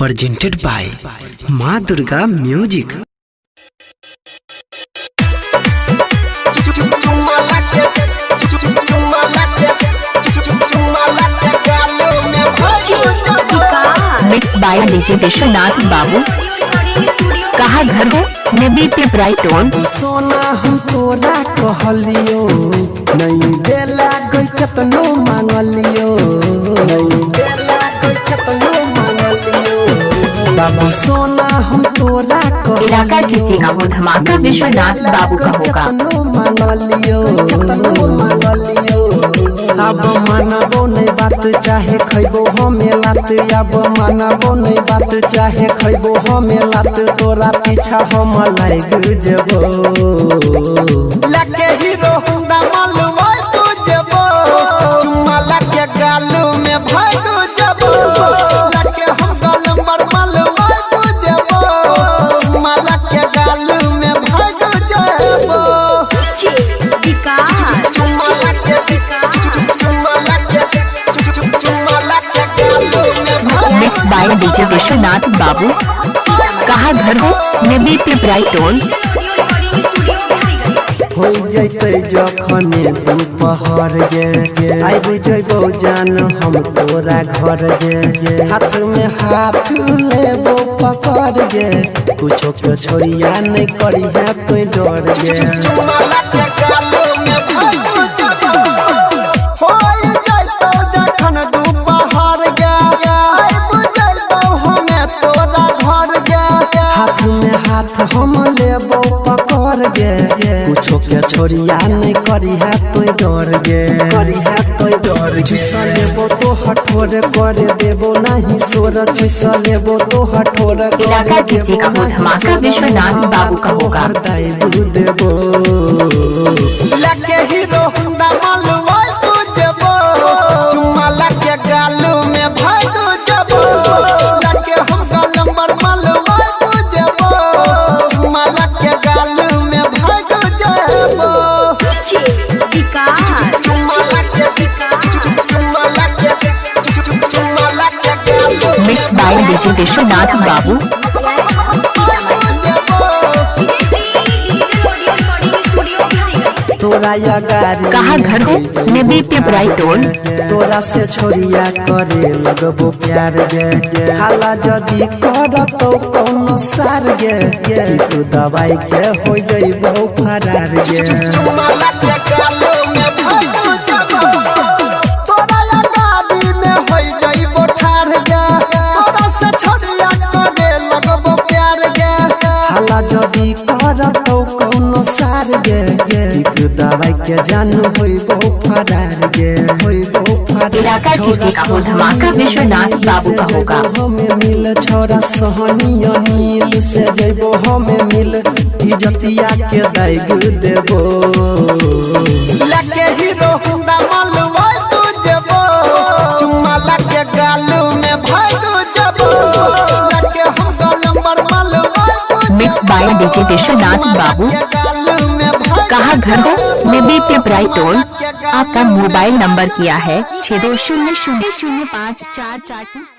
presented by माँ Durga music. Mix by DJ Vishwanath Babu. कहाँ घर हो नबी पिपराई टोन। सोना हम तोरा कहलियो नहीं देला कोई कतनो मांगलियो, नहीं देला कोई कतनो मांगलियो। बाबू सोना हम तोरा इलाका किसी का हो धमाका विश्वनाथ बाबू का होगा। कतनो मांगलियो, कतनो मांगलियो। अब मानबो नहीं बात चाहे खैबो हमें लात, अब मानबो नहीं बात चाहे खैबो हमें लात। तोरा पीछा हम लाग जेबो लगे हीरो होंडा मालूम तू जेबो, चुम्मा लगे गालू में भाग जेबो। लगे हम गाल मर मालूम तू जेबो, चुम्मा लगे गालू में भाग जेबो। Mix by DJ Vishwanath Babu. कहाँ घर हो नबी पिपराई टोन। हो जैते जखने दोपहर गे आइब जइबो जान हम तोरा घर गे। हाथ में हाथ लेबो पकड़ गे, कुछो के छोड़िया नहीं करी है कोई डर गे। हाथ में हाथ हम लेबो पकड़ गे, कुछो के छोड़िया नहीं करी है तो डर गे, करी है तो डर। चुसा लेबो तो हठोर कर देबो नहीं सोर, चुसा लेबो तो हठोर इलाका किसी का हो धमाका विश्वनाथ बाबू का होगा। देबो लगे हीरो होंडा मालूम तू जेबो, चुम्मा लगे गालू में भाग जेबो। लगे हम गाल मर मालूम तू जेबो, चुम्मा लगे गालू में भाग जेबो। मिक्स बाय डीजे विश्वनाथ बाबू। तोरा या गाड़ी कहाँ घर हो नबी पिपराई टोन। तोरा से छोड़िया करे लगबो प्यार गे, हाला जदी करतो कौनो सार गे, कि तू दवाई के हो जइबो फरार गे। तोरा या गाड़ी में हो जइबो ठार गे, तोरा से छोड़िया करे लगबो प्यार गे, हाला जदी करतो कौनो सार गे, दवाई के जानू होइबो फरार गे, होइबो फरार। इलाका किसी का हो धमाका विश्वनाथ बाबू का होगा। हमें मिल छोरा सहनिया नील से जइबो हमें मिल, इज्जतिया के दाग देबो। लगे हीरो होंडा मालूम तू जेबो, चुम्मा लगे गालू में भाग जेबो। लगे हम गाल मर मालूम। Mix by DJ Vishwanath Babu. कहाँ घर हो नबी पिपराई टोल। आपका मोबाइल नंबर किया है 62000544।